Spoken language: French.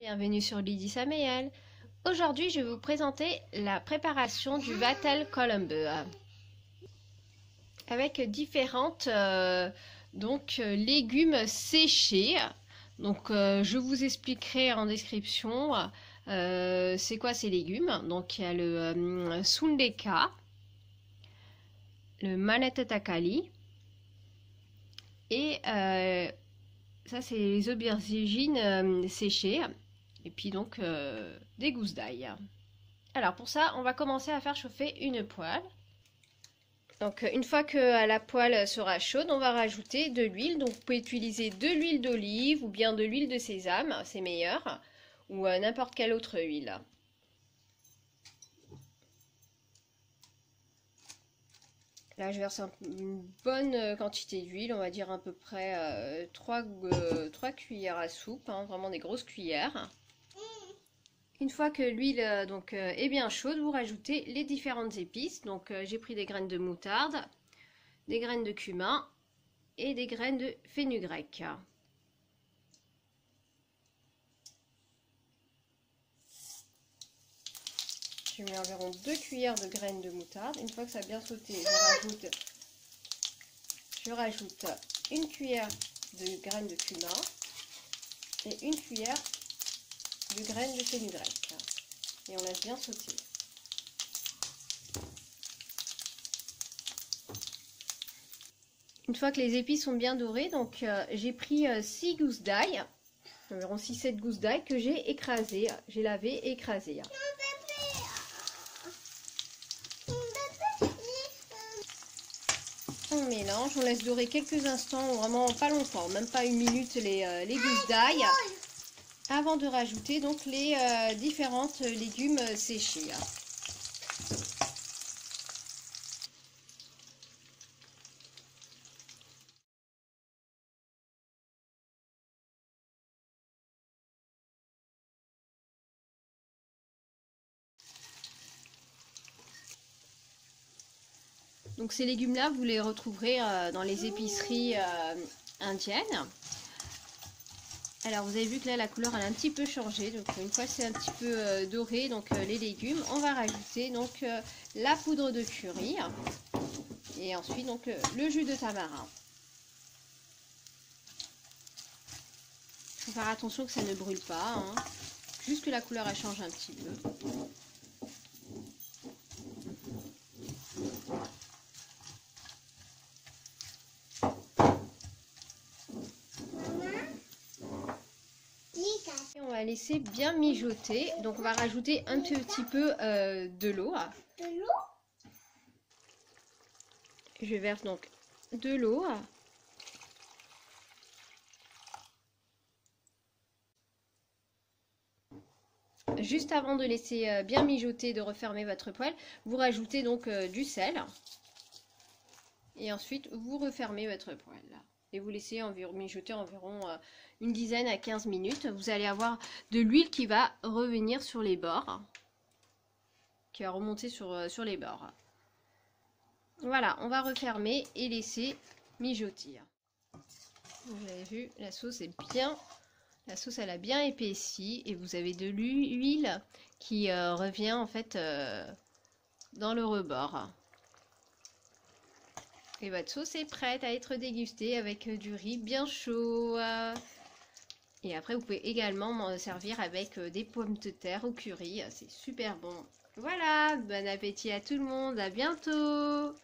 Bienvenue sur Lydie Saméel. Aujourd'hui, je vais vous présenter la préparation du Vatel Colombe avec différentes légumes séchés. Je vous expliquerai en description c'est quoi ces légumes. Donc, il y a le Sundeka, le Manatatakali et ça, c'est les aubergines séchées. Et puis donc des gousses d'ail. Alors pour ça, on va commencer à faire chauffer une poêle. Donc une fois que la poêle sera chaude, on va rajouter de l'huile. Donc vous pouvez utiliser de l'huile d'olive ou bien de l'huile de sésame, c'est meilleur, ou n'importe quelle autre huile. Là, je verse une bonne quantité d'huile, on va dire à peu près 3 cuillères à soupe, hein, vraiment des grosses cuillères. Une fois que l'huile est bien chaude, vous rajoutez les différentes épices. Donc j'ai pris des graines de moutarde, des graines de cumin et des graines de fenugrec. Je mets environ 2 cuillères de graines de moutarde. Une fois que ça a bien sauté, je rajoute une cuillère de graines de cumin et une cuillère de graines de fenugrec et on laisse bien sauter. Une fois que les épices sont bien dorées, donc j'ai pris 6 gousses d'ail, environ 6-7 gousses d'ail que j'ai écrasées, j'ai lavé et écrasées. On mélange, on laisse dorer quelques instants, vraiment pas longtemps, même pas une minute les gousses d'ail, avant de rajouter donc les différentes légumes séchés. Donc ces légumes-là, vous les retrouverez dans les épiceries indiennes. Alors vous avez vu que là la couleur elle a un petit peu changé, donc une fois c'est un petit peu doré, donc les légumes, on va rajouter donc la poudre de curry et ensuite donc le jus de tamarin. Il faut faire attention que ça ne brûle pas, hein. Juste que la couleur elle change un petit peu. Et on va laisser bien mijoter, donc on va rajouter un petit peu de l'eau. De l'eau? Je verse donc de l'eau. Juste avant de laisser bien mijoter, de refermer votre poêle, vous rajoutez donc du sel. Et ensuite, vous refermez votre poêle. Et vous laissez mijoter environ une dizaine à 15 minutes. Vous allez avoir de l'huile qui va revenir sur les bords. Qui va remonter sur les bords. Voilà, on va refermer et laisser mijoter. Vous avez vu, la sauce elle a bien épaissi et vous avez de l'huile qui revient en fait dans le rebord. Et votre sauce est prête à être dégustée avec du riz bien chaud. Et après, vous pouvez également m'en servir avec des pommes de terre au curry. C'est super bon. Voilà, bon appétit à tout le monde. À bientôt.